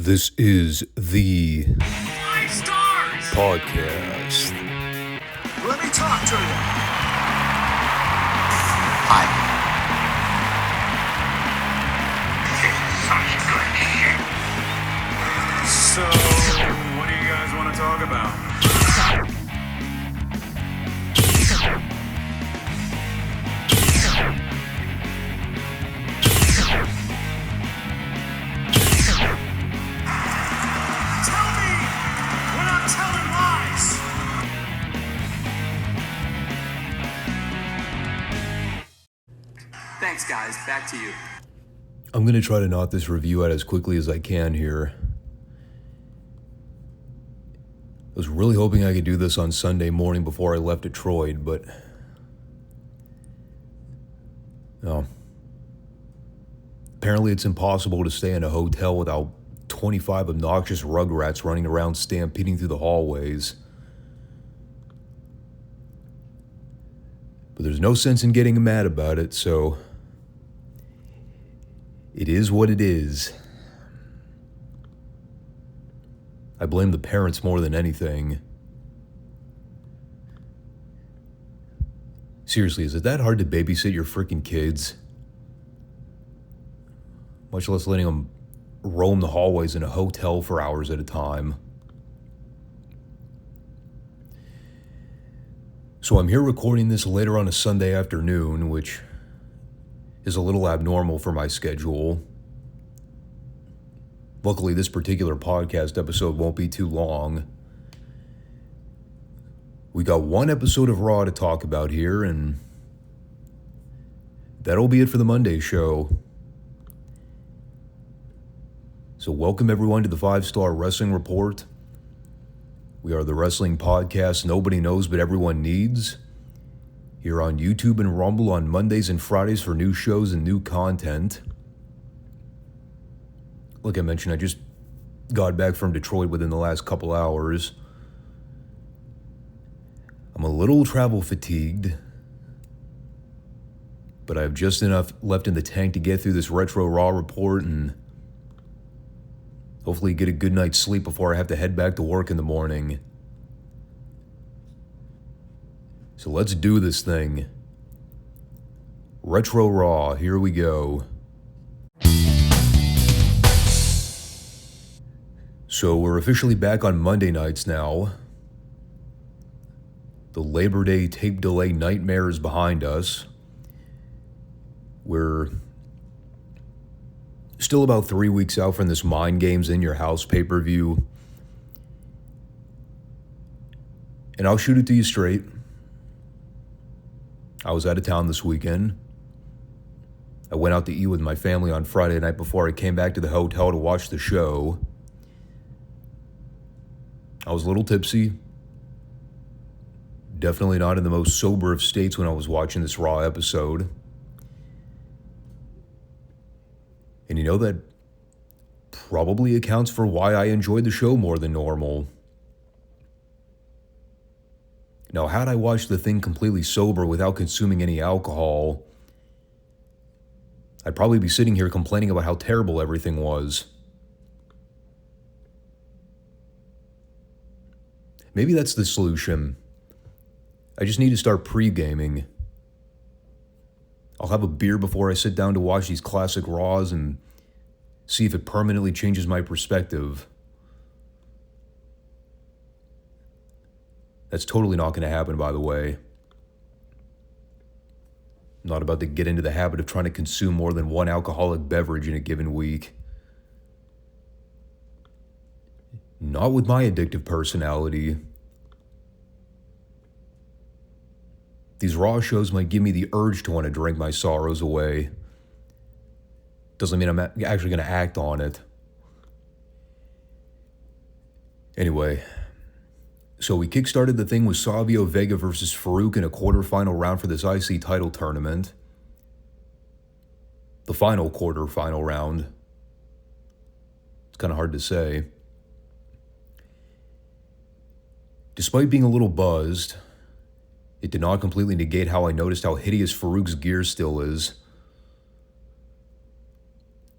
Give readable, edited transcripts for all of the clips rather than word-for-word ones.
This is the Five Stars podcast. Let me talk to you. Hi. So, what do you guys want to talk about? Tell me we're not telling lies. Thanks, guys. Back to you. I'm going to try to knock this review out as quickly as I can here. I was really hoping I could do this on Sunday morning before I left Detroit, but no. Apparently it's impossible to stay in a hotel without 25 obnoxious rugrats running around stampeding through the hallways. But there's no sense in getting mad about it, so it is what it is. I blame the parents more than anything. Seriously, is it that hard to babysit your freaking kids? Much less letting them roam the hallways in a hotel for hours at a time. So I'm here recording this later on a Sunday afternoon, which is a little abnormal for my schedule. Luckily, this particular podcast episode won't be too long. We got one episode of Raw to talk about here, and that'll be it for the Monday show. So welcome everyone to the Five Starr Wrestling Report. We are the wrestling podcast nobody knows but everyone needs. Here on YouTube and Rumble on Mondays and Fridays for new shows and new content. Like I mentioned, I just got back from Detroit within the last couple hours. I'm a little travel fatigued, but I have just enough left in the tank to get through this Retro Raw report and hopefully get a good night's sleep before I have to head back to work in the morning. So let's do this thing. Retro Raw, here we go. So we're officially back on Monday nights now. The Labor Day tape delay nightmare is behind us. We're still about 3 weeks out from this Mind Games in Your House pay-per-view. And I'll shoot it to you straight. I was out of town this weekend. I went out to eat with my family on Friday night before I came back to the hotel to watch the show. I was a little tipsy. Definitely not in the most sober of states when I was watching this Raw episode. And you know, that probably accounts for why I enjoyed the show more than normal. Now, had I watched the thing completely sober without consuming any alcohol, I'd probably be sitting here complaining about how terrible everything was. Maybe that's the solution. I just need to start pre-gaming. I'll have a beer before I sit down to watch these classic Raws and see if it permanently changes my perspective. That's totally not going to happen, by the way. I'm not about to get into the habit of trying to consume more than one alcoholic beverage in a given week. Not with my addictive personality. These Raw shows might give me the urge to want to drink my sorrows away. Doesn't mean I'm actually going to act on it. Anyway, so we kickstarted the thing with Savio Vega versus Farouk in a quarterfinal round for this IC title tournament. The final quarterfinal round. It's kind of hard to say. Despite being a little buzzed, it did not completely negate how I noticed how hideous Farouk's gear still is.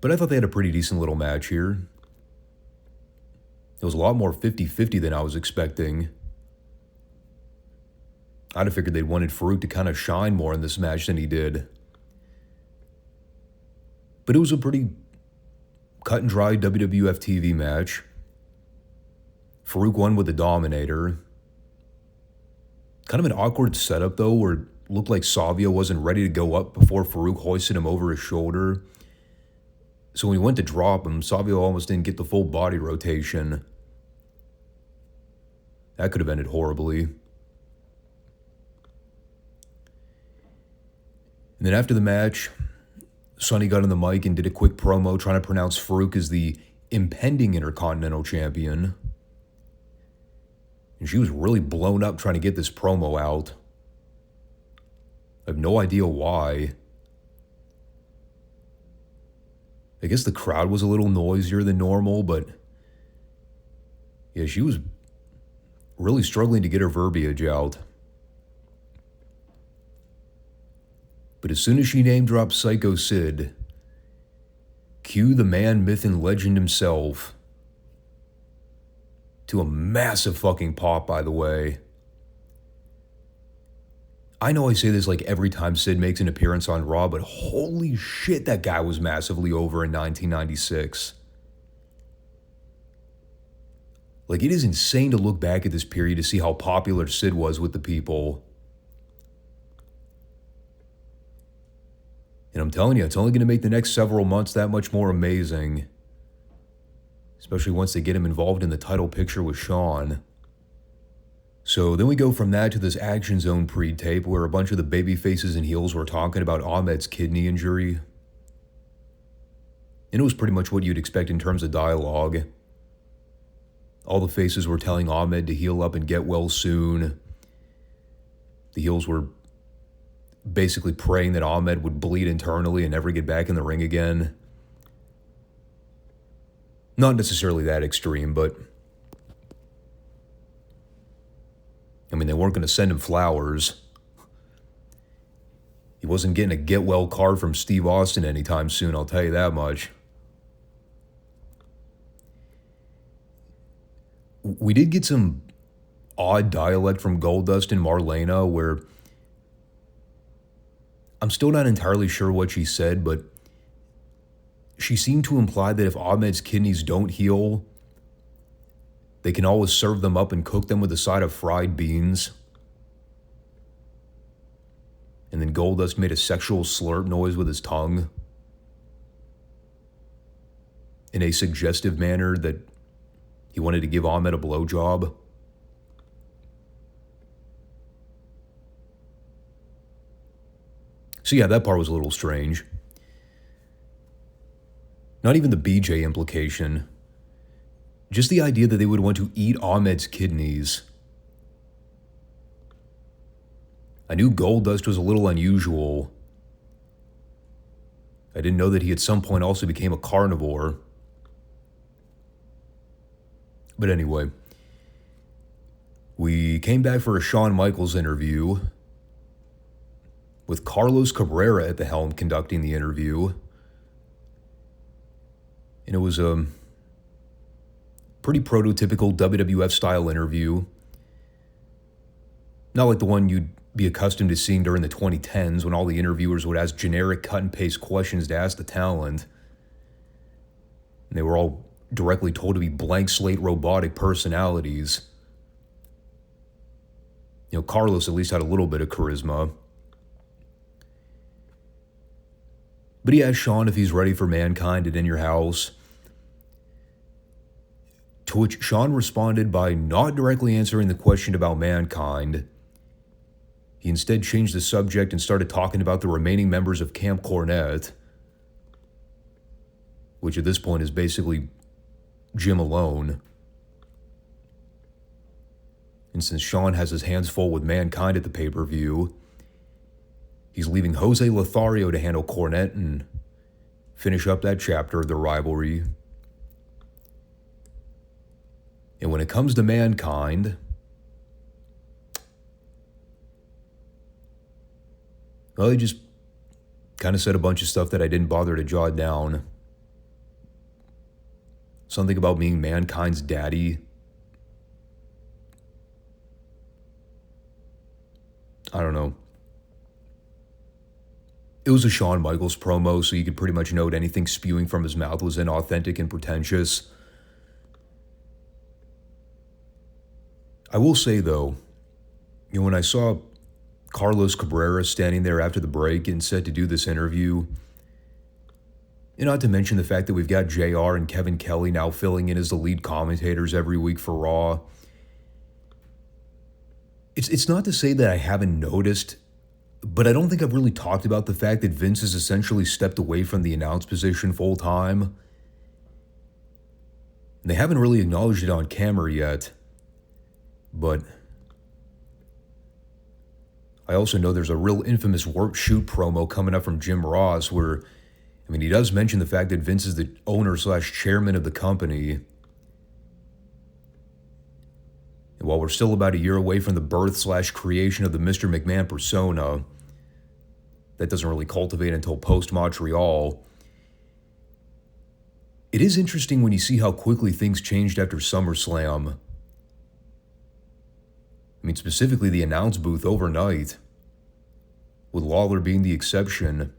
But I thought they had a pretty decent little match here. It was a lot more 50-50 than I was expecting. I'd have figured they'd wanted Farouk to kind of shine more in this match than he did. But it was a pretty cut and dry WWF TV match. Farouk won with the Dominator. Kind of an awkward setup, though, where it looked like Savio wasn't ready to go up before Farouk hoisted him over his shoulder. So when he went to drop him, Savio almost didn't get the full body rotation. That could have ended horribly. And then after the match, Sonny got on the mic and did a quick promo trying to pronounce Farouk as the impending Intercontinental Champion. And she was really blown up trying to get this promo out. I have no idea why. I guess the crowd was a little noisier than normal, but yeah, she was really struggling to get her verbiage out. But as soon as she name-dropped Psycho Sid, cue the man, myth, and legend himself, to a massive fucking pop, by the way. I know I say this like every time Sid makes an appearance on Raw, but holy shit, that guy was massively over in 1996. Like, it is insane to look back at this period to see how popular Sid was with the people. And I'm telling you, it's only going to make the next several months that much more amazing. Especially once they get him involved in the title picture with Shawn. So then we go from that to this Action Zone pre-tape where a bunch of the baby faces and heels were talking about Ahmed's kidney injury. And it was pretty much what you'd expect in terms of dialogue. All the faces were telling Ahmed to heal up and get well soon. The heels were basically praying that Ahmed would bleed internally and never get back in the ring again. Not necessarily that extreme, but I mean, they weren't going to send him flowers. He wasn't getting a get well card from Steve Austin anytime soon, I'll tell you that much. We did get some odd dialect from Goldust and Marlena where I'm still not entirely sure what she said, but she seemed to imply that if Ahmed's kidneys don't heal, they can always serve them up and cook them with a side of fried beans. And then Goldust made a sexual slurp noise with his tongue in a suggestive manner that he wanted to give Ahmed a blowjob. So yeah, that part was a little strange. Not even the BJ implication. Just the idea that they would want to eat Ahmed's kidneys. I knew Goldust was a little unusual. I didn't know that he at some point also became a carnivore. But anyway, we came back for a Shawn Michaels interview with Carlos Cabrera at the helm conducting the interview. And it was a pretty prototypical WWF style interview. Not like the one you'd be accustomed to seeing during the 2010s when all the interviewers would ask generic cut and paste questions to ask the talent. And they were all directly told to be blank slate robotic personalities. You know, Carlos at least had a little bit of charisma. But he asked Shawn if he's ready for Mankind at In Your House. To which Shawn responded by not directly answering the question about Mankind. He instead changed the subject and started talking about the remaining members of Camp Cornette, which at this point is basically Jim alone. And since Shawn has his hands full with Mankind at the pay-per-view, he's leaving Jose Lothario to handle Cornette and finish up that chapter of the rivalry. And when it comes to Mankind, well, he just kind of said a bunch of stuff that I didn't bother to jot down. Something about being mankind's daddy. I don't know. It was a Shawn Michaels promo, so you could pretty much note anything spewing from his mouth was inauthentic and pretentious. I will say, though, when I saw Carlos Cabrera standing there after the break and set to do this interview, and not to mention the fact that we've got JR and Kevin Kelly now filling in as the lead commentators every week for Raw, it's not to say that I haven't noticed, but I don't think I've really talked about the fact that Vince has essentially stepped away from the announce position full time. They haven't really acknowledged it on camera yet, but I also know there's a real infamous work shoot promo coming up from Jim Ross where, he does mention the fact that Vince is the owner/chairman of the company. And while we're still about a year away from the birth/creation of the Mr. McMahon persona, that doesn't really cultivate until post-Montreal. It is interesting when you see how quickly things changed after SummerSlam. Specifically the announce booth overnight, with Lawler being the exception.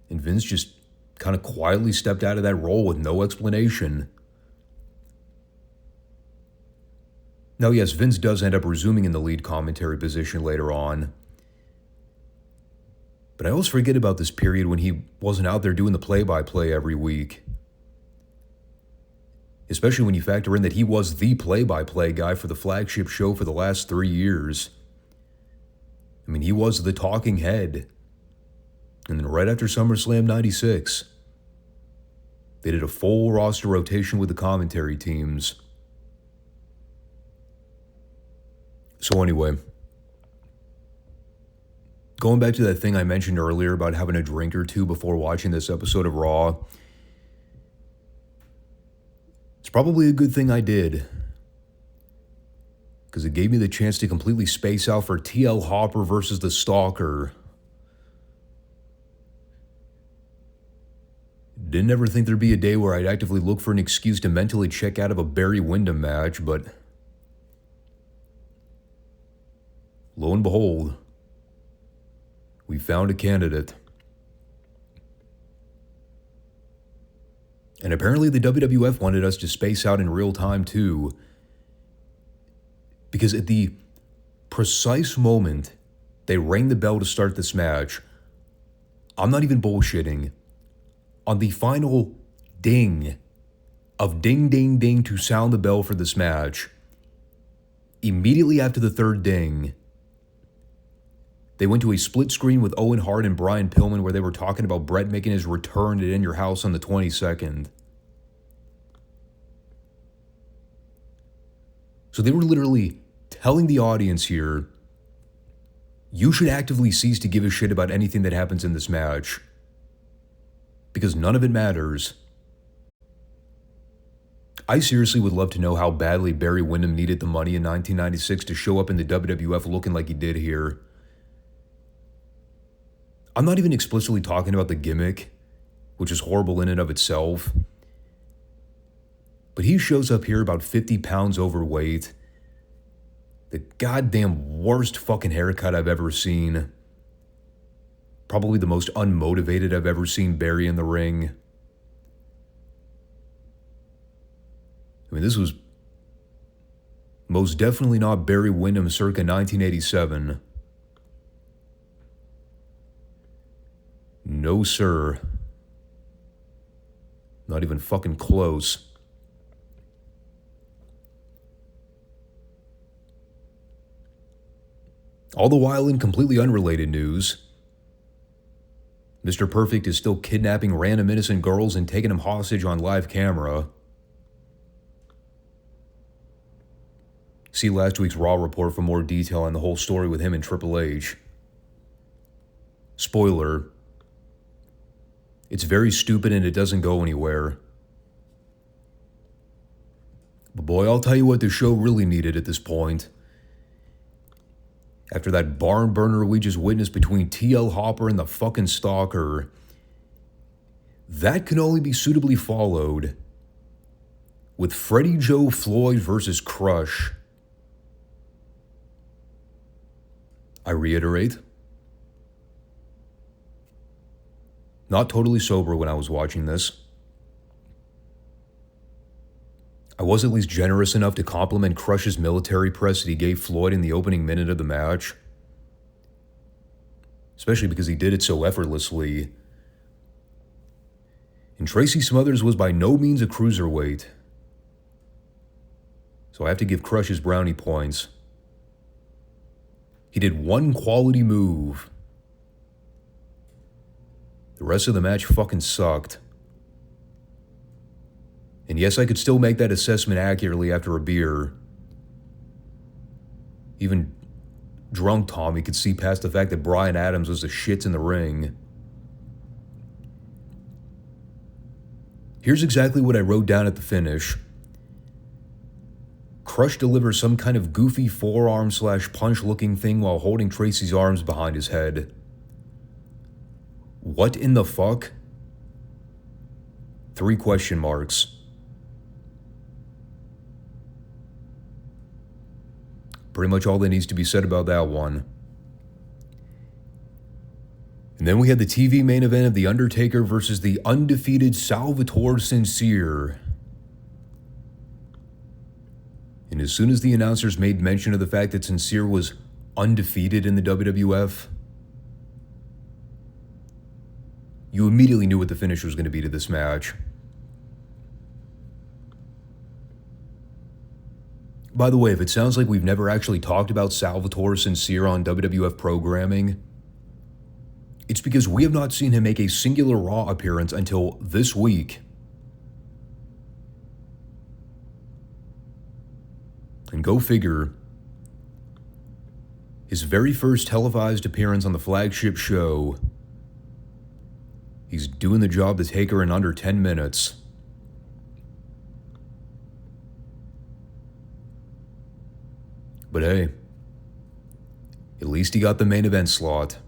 And Vince just kind of quietly stepped out of that role with no explanation. Now, yes, Vince does end up resuming in the lead commentary position later on. But I always forget about this period when he wasn't out there doing the play-by-play every week. Especially when you factor in that he was the play-by-play guy for the flagship show for the last 3 years. He was the talking head. And then right after SummerSlam 96, they did a full roster rotation with the commentary teams. So anyway, going back to that thing I mentioned earlier about having a drink or two before watching this episode of Raw, it's probably a good thing I did, because it gave me the chance to completely space out for TL Hopper versus the Stalker. Didn't ever think there'd be a day where I'd actively look for an excuse to mentally check out of a Barry Windham match, but lo and behold, we found a candidate. And apparently the WWF wanted us to space out in real time too, because at the precise moment they rang the bell to start this match, I'm not even bullshitting, on the final ding of ding ding ding to sound the bell for this match, immediately after the third ding, they went to a split screen with Owen Hart and Brian Pillman where they were talking about Brett making his return at In Your House on the 22nd. So they were literally telling the audience here, you should actively cease to give a shit about anything that happens in this match, because none of it matters. I seriously would love to know how badly Barry Windham needed the money in 1996 to show up in the WWF looking like he did here. I'm not even explicitly talking about the gimmick, which is horrible in and of itself. But he shows up here about 50 pounds overweight. The goddamn worst fucking haircut I've ever seen. Probably the most unmotivated I've ever seen Barry in the ring. This was most definitely not Barry Windham circa 1987. No, sir. Not even fucking close. All the while, in completely unrelated news, Mr. Perfect is still kidnapping random innocent girls and taking them hostage on live camera. See last week's Raw report for more detail on the whole story with him and Triple H. Spoiler, it's very stupid and it doesn't go anywhere. But boy, I'll tell you what the show really needed at this point. After that barn burner we just witnessed between TL Hopper and the fucking Stalker, That can only be suitably followed with Freddie Joe Floyd versus Crush. I reiterate, not totally sober when I was watching this. I was at least generous enough to compliment Crush's military press that he gave Floyd in the opening minute of the match, especially because he did it so effortlessly. And Tracy Smothers was by no means a cruiserweight, so I have to give Crush his brownie points. He did one quality move. The rest of the match fucking sucked. And yes, I could still make that assessment accurately after a beer. Even drunk Tommy could see past the fact that Bryan Adams was the shits in the ring. Here's exactly what I wrote down at the finish. Crush delivers some kind of goofy forearm/punch looking thing while holding Tracy's arms behind his head. What in the fuck? 3 question marks. Pretty much all that needs to be said about that one. And then we had the TV main event of The Undertaker versus the undefeated Salvatore Sincere. And as soon as the announcers made mention of the fact that Sincere was undefeated in the WWF, you immediately knew what the finish was going to be to this match. By the way, if it sounds like we've never actually talked about Salvatore Sincere on WWF programming, it's because we have not seen him make a singular Raw appearance until this week. And go figure, his very first televised appearance on the flagship show, he's doing the job to Taker in under 10 minutes. But hey, at least he got the main event slot.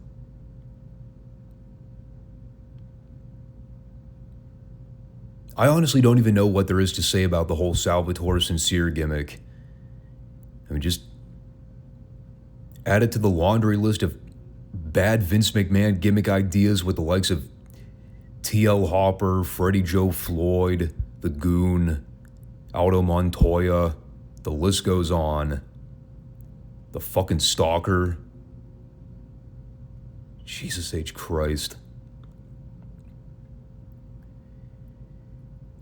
I honestly don't even know what there is to say about the whole Salvatore Sincere gimmick. I mean, just add it to the laundry list of bad Vince McMahon gimmick ideas with the likes of T.L. Hopper, Freddie Joe Floyd, The Goon, Aldo Montoya, the list goes on. The fucking Stalker. Jesus H. Christ.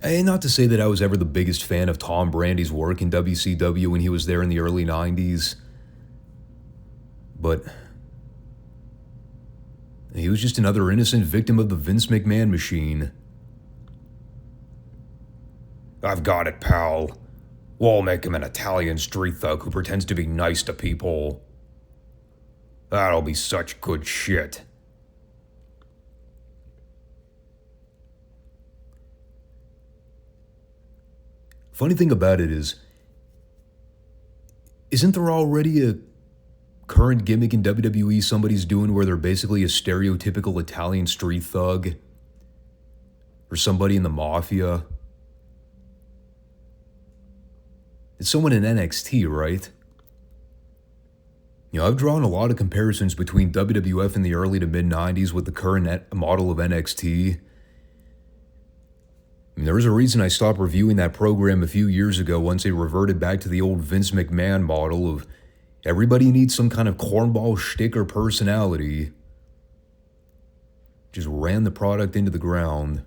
And not to say that I was ever the biggest fan of Tom Brandy's work in WCW when he was there in the early 90s, but he was just another innocent victim of the Vince McMahon machine. I've got it, pal. We'll make him an Italian street thug who pretends to be nice to people. That'll be such good shit. Funny thing about it is, isn't there already a current gimmick in WWE somebody's doing where they're basically a stereotypical Italian street thug? Or somebody in the mafia? It's someone in NXT, right? You know, I've drawn a lot of comparisons between WWF in the early to mid-90s with the current model of NXT. I mean, there was a reason I stopped reviewing that program a few years ago once they reverted back to the old Vince McMahon model of everybody needs some kind of cornball shtick or personality. Just ran the product into the ground.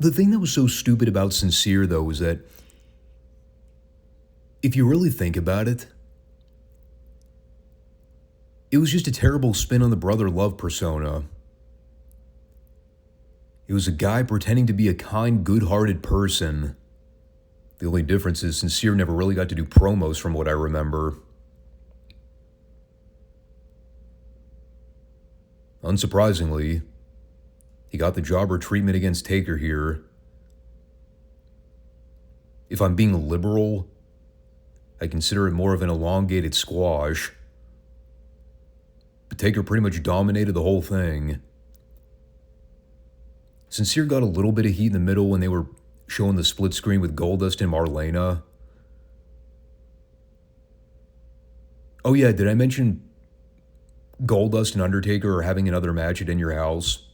The thing that was so stupid about Sincere, though, is that if you really think about it, it was just a terrible spin on the brother love persona. It was a guy pretending to be a kind, good-hearted person. The only difference is Sincere never really got to do promos from what I remember. Unsurprisingly, he got the jobber treatment against Taker here. If I'm being liberal, I consider it more of an elongated squash. But Taker pretty much dominated the whole thing. Sincere got a little bit of heat in the middle when they were showing the split screen with Goldust and Marlena. Oh yeah, did I mention Goldust and Undertaker are having another match at In Your House?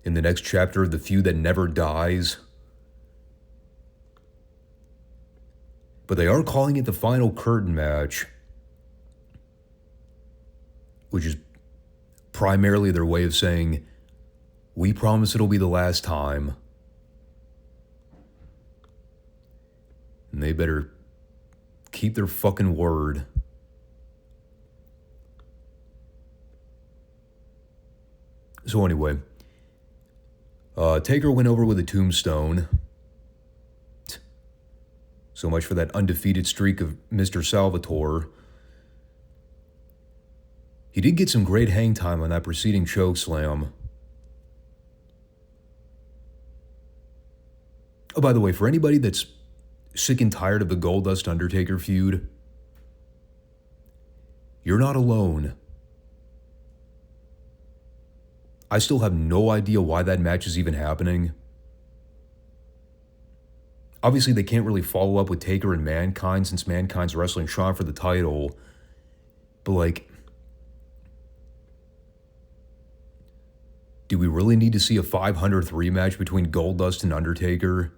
In the next chapter of the feud that never dies. But they are calling it the final curtain match, which is primarily their way of saying, we promise it'll be the last time. And they better keep their fucking word. So anyway, Taker went over with a tombstone. So much for that undefeated streak of Mr. Salvatore. He did get some great hang time on that preceding chokeslam. Oh, by the way, for anybody that's sick and tired of the Goldust Undertaker feud, you're not alone. I still have no idea why that match is even happening. Obviously, they can't really follow up with Taker and Mankind since Mankind's wrestling Shawn for the title. But like, do we really need to see a 500th rematch between Goldust and Undertaker?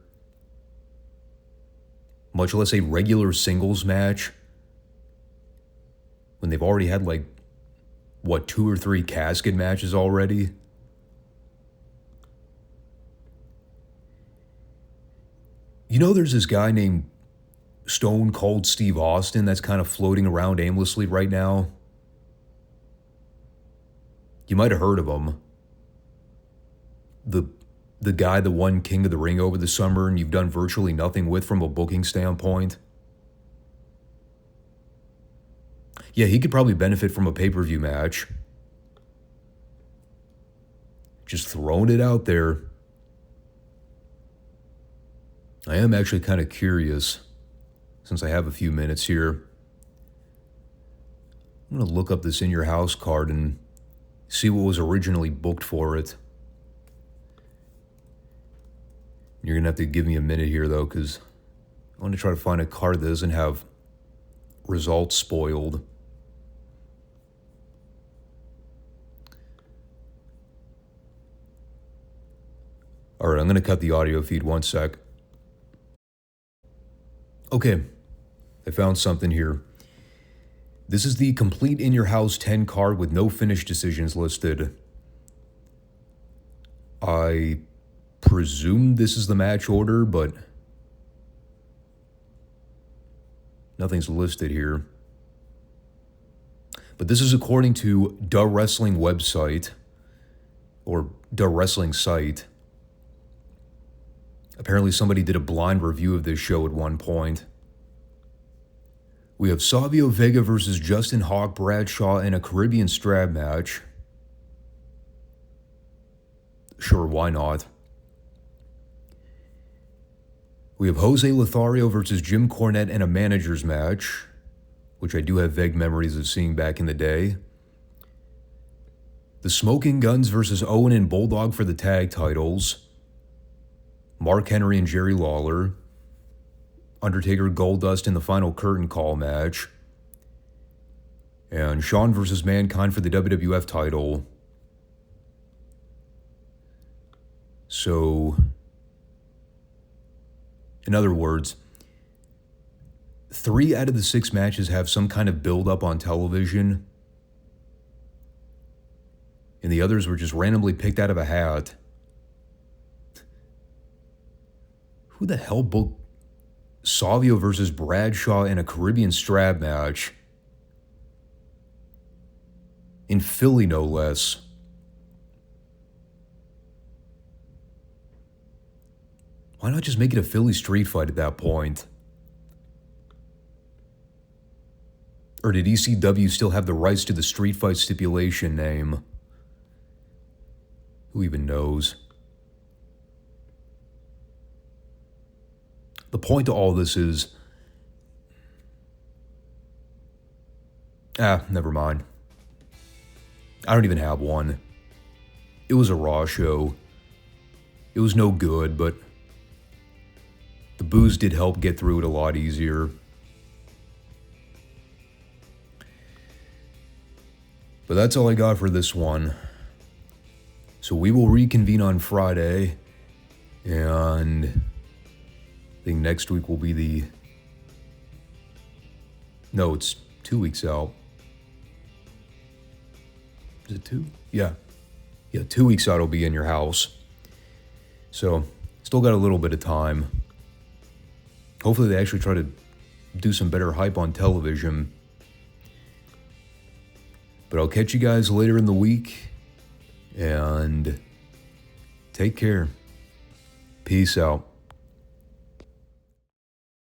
Much less a regular singles match? When they've already had like, what, 2 or 3 casket matches already? You know, there's this guy named Stone Cold Steve Austin that's kind of floating around aimlessly right now. You might have heard of him. The guy that won King of the Ring over the summer and you've done virtually nothing with from a booking standpoint. Yeah, he could probably benefit from a pay-per-view match. Just throwing it out there. I am actually kind of curious, since I have a few minutes here. I'm going to look up this In Your House card and see what was originally booked for it. You're going to have to give me a minute here, though, because I want to try to find a card that doesn't have results spoiled. All right, I'm going to cut the audio feed 1 sec. Okay, I found something here. This is the complete In Your House 10 card with no finish decisions listed. I presume this is the match order, but nothing's listed here. But this is according to the wrestling website, or the wrestling site. Apparently somebody did a blind review of this show at one point. We have Savio Vega versus Justin Hawk Bradshaw in a Caribbean strap match. Sure, why not? We have Jose Lothario versus Jim Cornette in a manager's match, which I do have vague memories of seeing back in the day. The Smoking Guns versus Owen and Bulldog for the tag titles. Mark Henry and Jerry Lawler. Undertaker Goldust in the final curtain call match. And Shawn versus Mankind for the WWF title. So, in other words, 3 out of the 6 matches have some kind of build-up on television. And the others were just randomly picked out of a hat. Who the hell booked Savio versus Bradshaw in a Caribbean strap match? In Philly, no less. Why not just make it a Philly street fight at that point? Or did ECW still have the rights to the street fight stipulation name? Who even knows? The point to all this is... never mind. I don't even have one. it was a Raw show. It was no good, but the booze did help get through it a lot easier. But that's all I got for this one. So we will reconvene on Friday, and I think next week will be the... No, it's 2 weeks out. Is it 2? Yeah. Yeah, 2 weeks out it'll be in your house. So, still got a little bit of time. Hopefully they actually try to do some better hype on television. But I'll catch you guys later in the week. And take care. Peace out.